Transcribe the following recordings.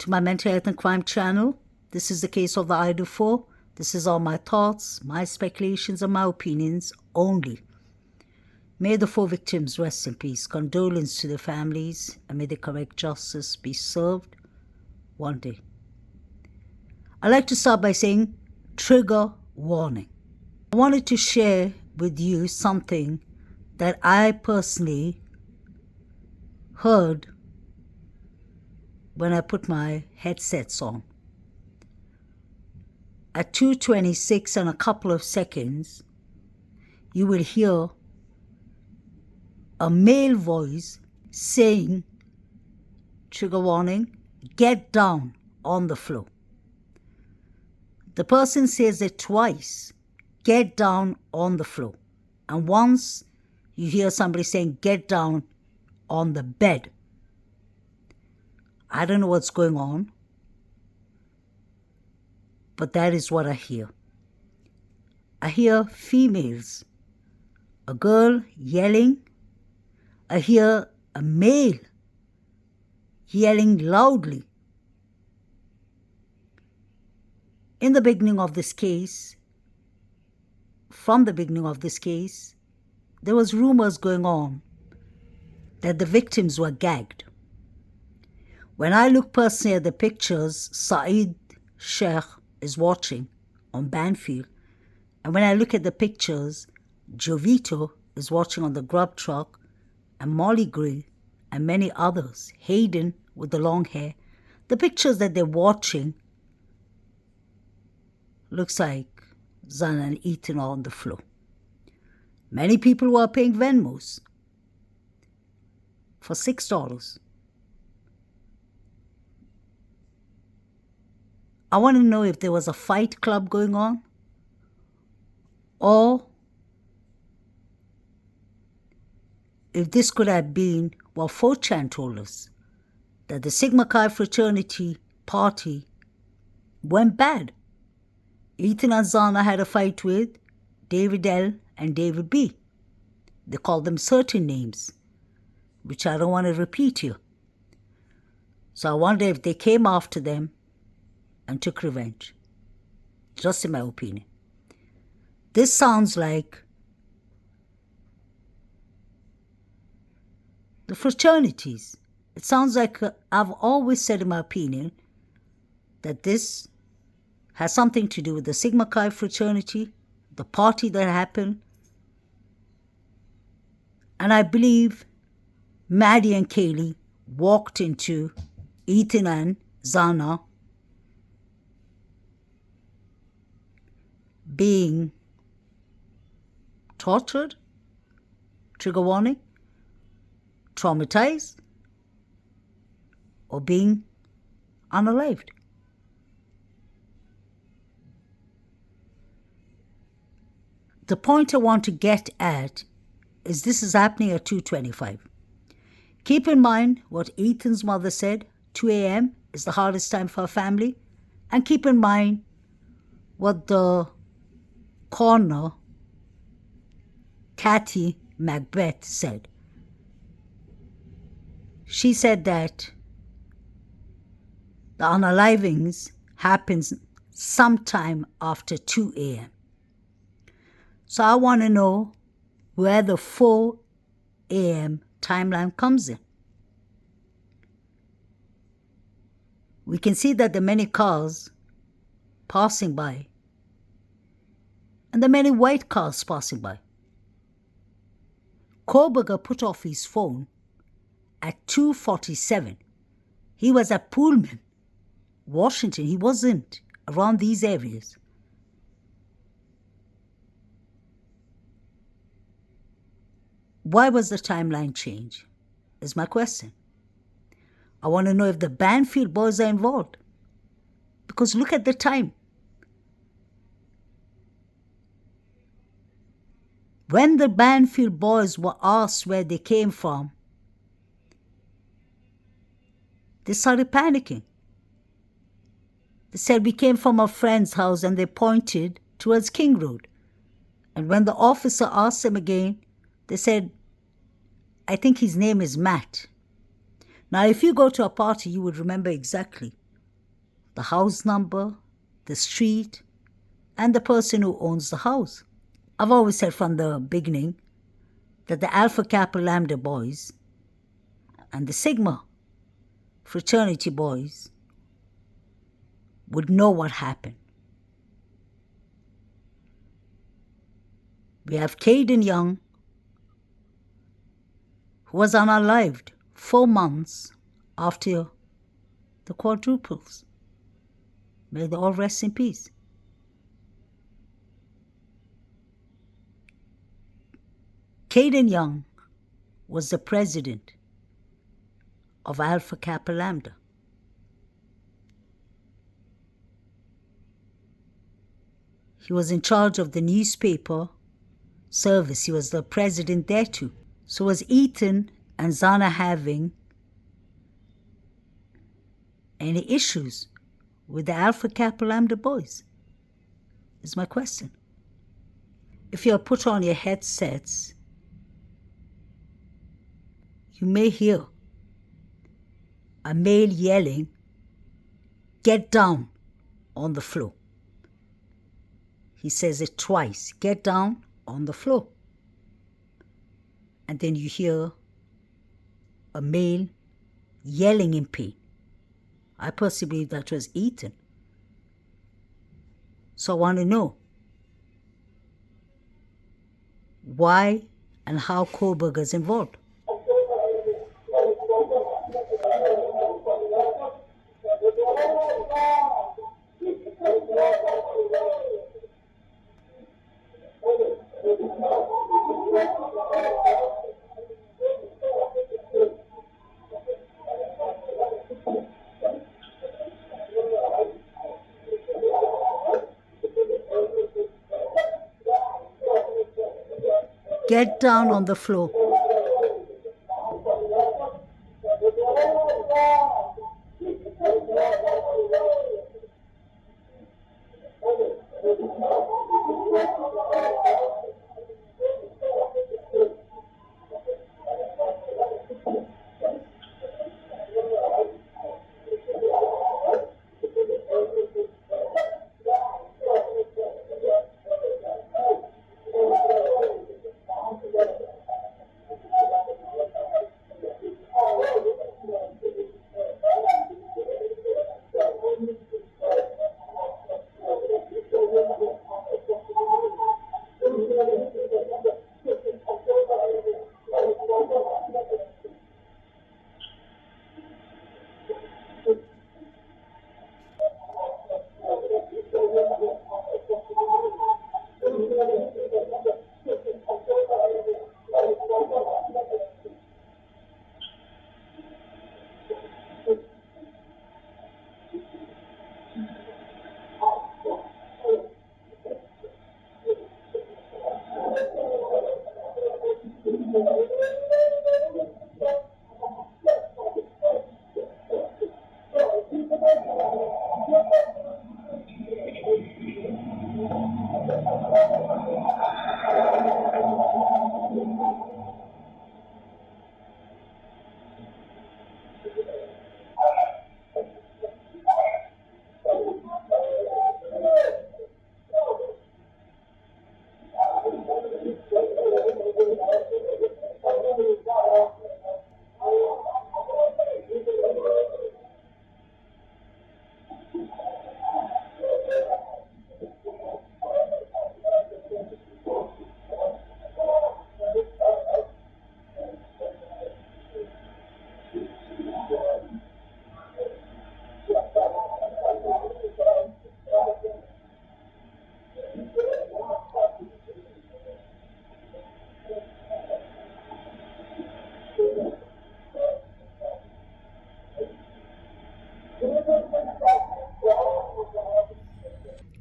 to my Mental Health and Crime channel. This is the case of the Idaho. This is all my thoughts, my speculations, and my opinions only. May the 4 victims rest in peace. Condolence to their families, and may the correct justice be served one day. I'd like to start by saying trigger warning. I wanted to share with you something that I personally heard when I put my headsets on. At 2:26 and a couple of seconds, you will hear a male voice saying, trigger warning, get down on the floor. The person says it twice, get down on the floor. And once you hear somebody saying, get down on the bed. I don't know what's going on, but that is what I hear. I hear females, a girl yelling. I hear a male yelling loudly. In the beginning of this case, from the beginning of this case, there was rumors going on that the victims were gagged. When I look personally at the pictures, Saeed Sheikh is watching on Banfield. And when I look at the pictures, Jovito is watching on the grub truck, and Molly Gray and many others, Hayden with the long hair. The pictures that they're watching looks like Zana and Ethan are on the floor. Many people were paying Venmos for $6. I want to know if there was a fight club going on, or if this could have been what 4chan told us, that the Sigma Chi fraternity party went bad. Ethan and Zana had a fight with David L. and David B. They called them certain names, which I don't want to repeat here. So I wonder if they came after them and took revenge. Just in my opinion. This sounds like the fraternities. It sounds like I've always said in my opinion that this has something to do with the Sigma Chi fraternity, the party that happened. And I believe Maddie and Kaylee walked into Ethan and Zana being tortured, trigger warning, traumatized, or being unalived. The point I want to get at is this is happening at 2:25. Keep in mind what Ethan's mother said, 2 a.m. is the hardest time for her family. And keep in mind what the coroner, Kathy Macbeth, said. She said that the unalivings happens sometime after 2 a.m. So I want to know where the 4 a.m. timeline comes in. We can see that the many cars passing by and the many white cars passing by. Koberger put off his phone at 2:47. He was at Pullman, Washington. He wasn't around these areas. Why was the timeline change? Is my question. I want to know if the Banfield boys are involved. Because look at the time. When the Banfield boys were asked where they came from, they started panicking. They said, we came from a friend's house, and they pointed towards King Road. And when the officer asked them again, they said, I think his name is Matt. Now, if you go to a party, you would remember exactly the house number, the street, and the person who owns the house. I've always said from the beginning that the Alpha Kappa Lambda boys and the Sigma fraternity boys would know what happened. We have Caden Young, who was unalived 4 months after the quadruples. May they all rest in peace. Caden Young was the president of Alpha Kappa Lambda. He was in charge of the newspaper service. He was the president there too. So was Ethan and Zana having any issues with the Alpha Kappa Lambda boys? Is my question. If you put on your headsets, you may hear a male yelling, "Get down on the floor." He says it twice, "Get down on the floor." And then you hear a male yelling in pain. I personally believe that was Ethan. So I want to know why and how Kohlberg is involved. Get down on the floor.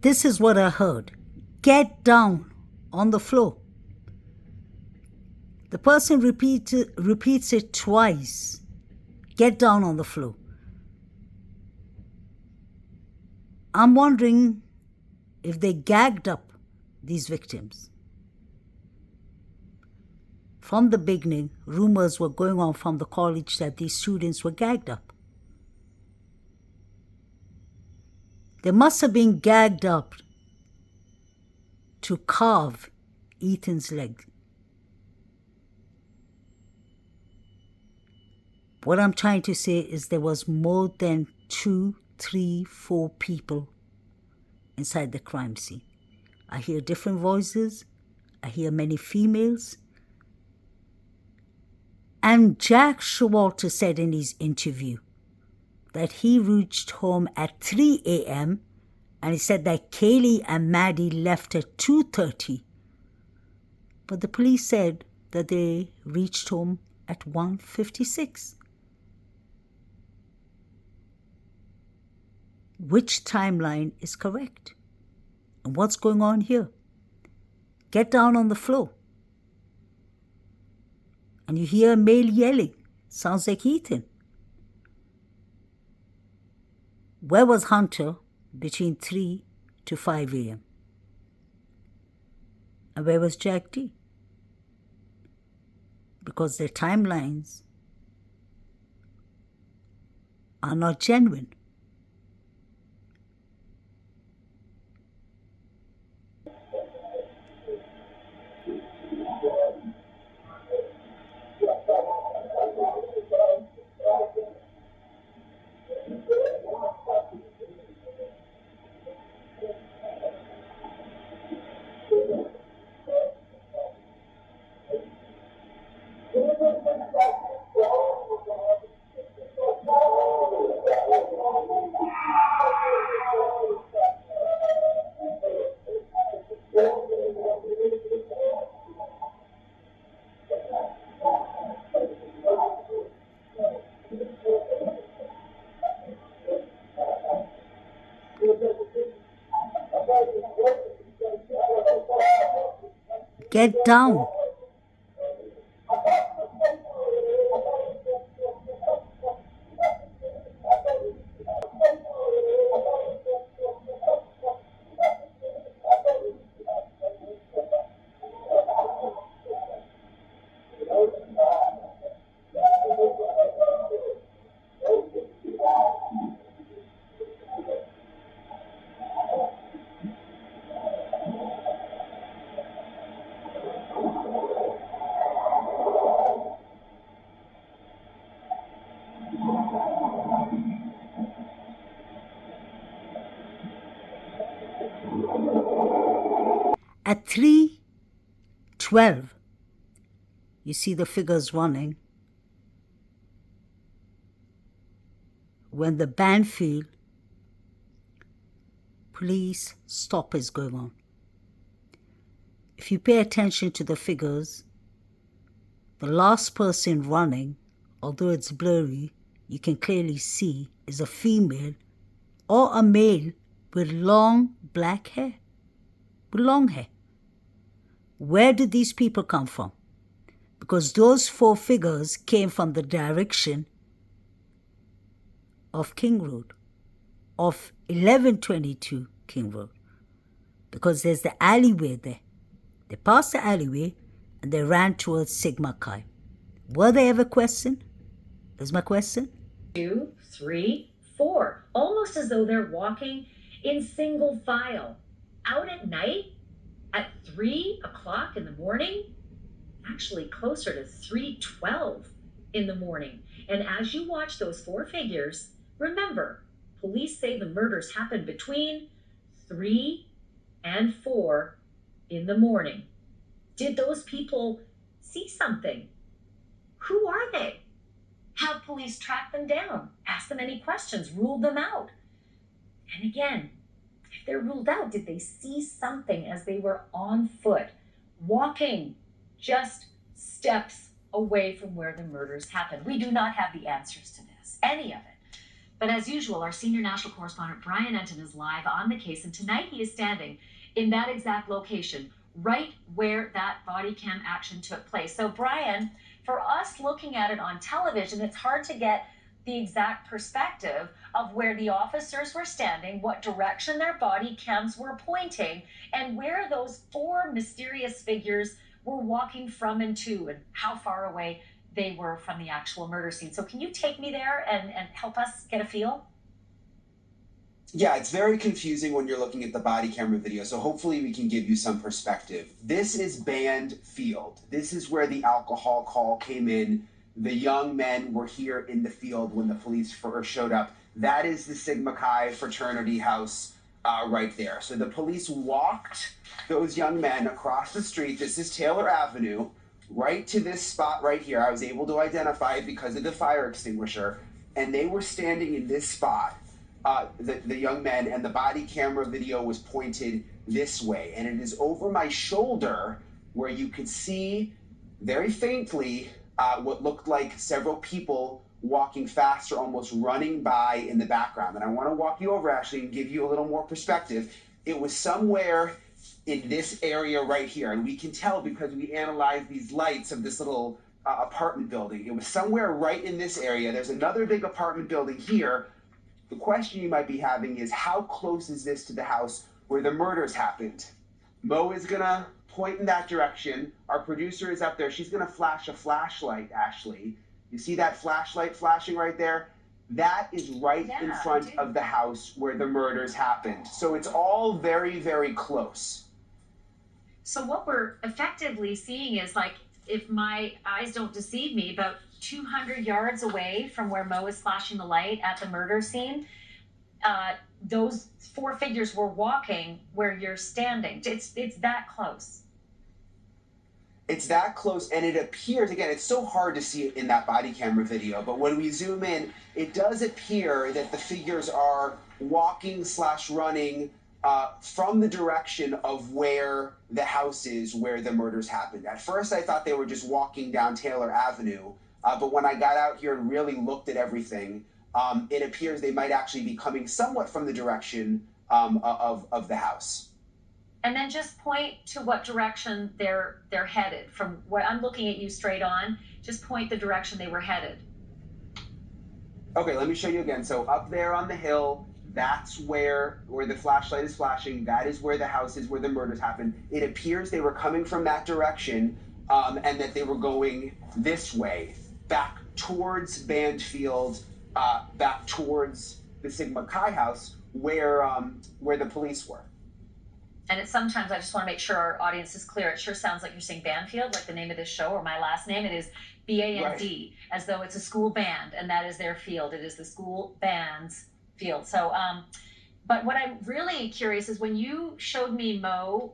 This is what I heard. Get down on the floor. The person repeats it twice. Get down on the floor. I'm wondering if they gagged up these victims. From the beginning, rumors were going on from the college that these students were gagged up. They must have been gagged up to carve Ethan's leg. What I'm trying to say is there was more than 2, 3, 4 people inside the crime scene. I hear different voices. I hear many females. And Jack Showalter said in his interview that he reached home at 3 a.m. and he said that Kaylee and Maddie left at 2:30. But the police said that they reached home at 1:56. Which timeline is correct? And what's going on here? Get down on the floor. And you hear a male yelling. Sounds like Ethan. Where was Hunter between 3 to 5 a.m.? And where was Jack D? Because their timelines are not genuine. Get down. At 3:12, you see the figures running. When the Banfield police stop is going on. If you pay attention to the figures, the last person running, although it's blurry, you can clearly see is a female or a male with long black hair, with long hair. Where did these people come from? Because those 4 figures came from the direction of King Road, of 1122 King Road, because there's the alleyway there. They passed the alleyway and they ran towards Sigma Chi. Were they ever questioned? Is my question. 2, 3, 4, almost as though they're walking in single file. Out at night, at 3 o'clock in the morning, actually closer to 3:12 in the morning. And as you watch those 4 figures, remember, police say the murders happened between 3 and 4 in the morning. Did those people see something? Who are they? Have police tracked them down, asked them any questions, ruled them out? And again, if they're ruled out, did they see something as they were on foot, walking just steps away from where the murders happened? We do not have the answers to this, any of it. But as usual, our senior national correspondent Brian Enton is live on the case, and tonight he is standing in that exact location, right where that body cam action took place. So Brian, for us looking at it on television, it's hard to get the exact perspective of where the officers were standing, what direction their body cams were pointing, and where those 4 mysterious figures were walking from and to, and how far away they were from the actual murder scene. So can you take me there and help us get a feel? Yeah, it's very confusing when you're looking at the body camera video, so hopefully we can give you some perspective. This is Band Field. This is where the alcohol call came in. The young men were here in the field when the police first showed up. That is the Sigma Chi fraternity house right there. So the police walked those young men across the street. This is Taylor Avenue, right to this spot right here. I was able to identify it because of the fire extinguisher, and they were standing in this spot, the young men, and the body camera video was pointed this way. And it is over my shoulder where you could see very faintly what looked like several people walking fast or almost running by in the background. And I want to walk you over, Ashley, and give you a little more perspective. It was somewhere in this area right here. And we can tell because we analyzed these lights of this little apartment building. It was somewhere right in this area. There's another big apartment building here. The question you might be having is, how close is this to the house where the murders happened? Mo is gonna point in that direction. Our producer is up there. She's gonna flash a flashlight, Ashley. You see that flashlight flashing right there? That is right in front of the house where the murders happened. So it's all very, very close. So what we're effectively seeing is, like, if my eyes don't deceive me, about 200 yards away from where Mo is flashing the light at the murder scene, those four figures were walking where you're standing. It's that close. It's that close, and it appears, again, it's so hard to see it in that body camera video, but when we zoom in, it does appear that the figures are walking slash running from the direction of where the house is where the murders happened. At first, I thought they were just walking down Taylor Avenue, but when I got out here and really looked at everything, it appears they might actually be coming somewhat from the direction of the house. And then just point to what direction they're headed. From what I'm looking at you straight on, just point the direction they were headed. Okay, let me show you again. So up there on the hill, that's where the flashlight is flashing. That is where the house is, where the murders happened. It appears they were coming from that direction, and that they were going this way, back towards Bandfield, back towards the Sigma Chi house, where the police were. And it's sometimes, I just want to make sure our audience is clear. It sure sounds like you're saying Banfield, like the name of this show, or my last name. It is BAND, as though it's a school band, and that is their field. It is the school band's field. So, but what I'm really curious is when you showed me Mo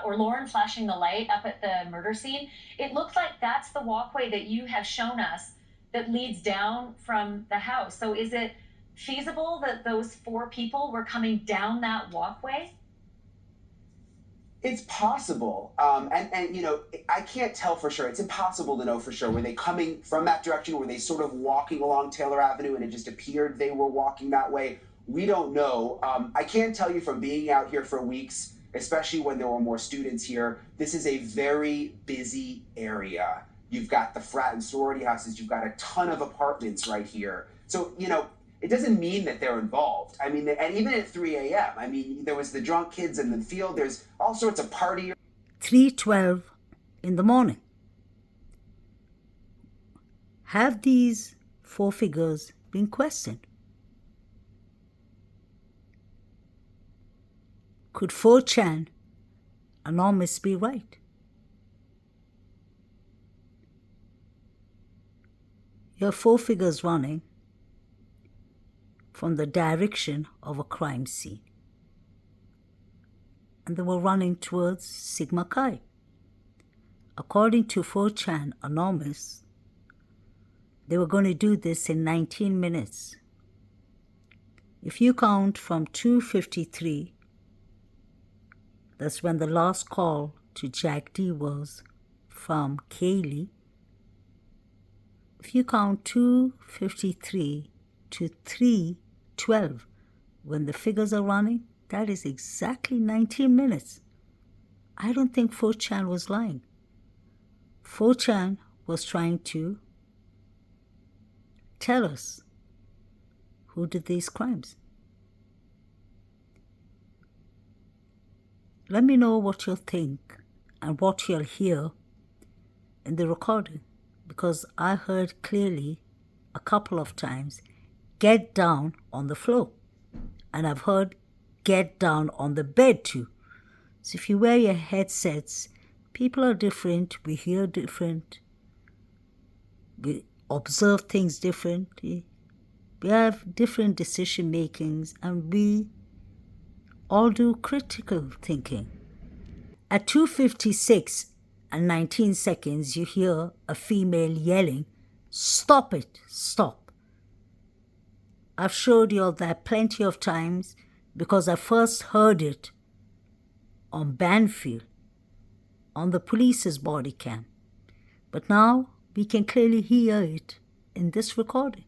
or Lauren flashing the light up at the murder scene, it looked like that's the walkway that you have shown us that leads down from the house. So is it feasible that those four people were coming down that walkway? It's possible, and you know, I can't tell for sure. It's impossible to know for sure. Were they coming from that direction? Were they sort of walking along Taylor Avenue, and it just appeared they were walking that way? We don't know. I can tell you from being out here for weeks, especially when there were more students here, this is a very busy area. You've got the frat and sorority houses. You've got a ton of apartments right here. So, you know, it doesn't mean that they're involved. I mean, and even at 3 a.m., I mean, there was the drunk kids in the field. There's all sorts of party. 3:12 in the morning. Have these four figures been questioned? Could 4chan Anonymous be right? You have four figures running from the direction of a crime scene, and they were running towards Sigma Chi. According to 4chan Anonymous, they were going to do this in 19 minutes. If you count from 2:53, that's when the last call to Jack D was from Kaylee. If you count 2:53 to 3:12, when the figures are running, that is exactly 19 minutes. I don't think 4chan was lying. 4chan was trying to tell us who did these crimes. Let me know what you'll think and what you'll hear in the recording, because I heard clearly a couple of times, "Get down on the floor." And I've heard get down on the bed too. So if you wear your headsets, people are different, we hear different, we observe things differently, we have different decision makings, and we all do critical thinking. At 2:56 and 19 seconds, you hear a female yelling, "Stop it, stop." I've showed you all that plenty of times because I first heard it on Banfield, on the police's body cam. But now we can clearly hear it in this recording.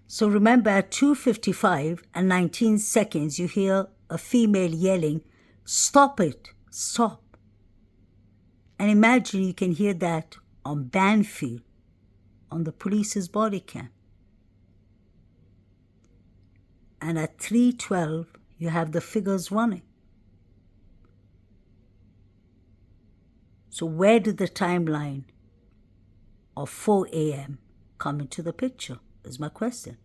So remember, at 2:55 and 19 seconds, you hear a female yelling, "Stop it, stop." And imagine you can hear that on Banfield, on the police's body cam. And at 3:12, you have the figures running. So where did the timeline of 4 a.m. come into the picture, is my question.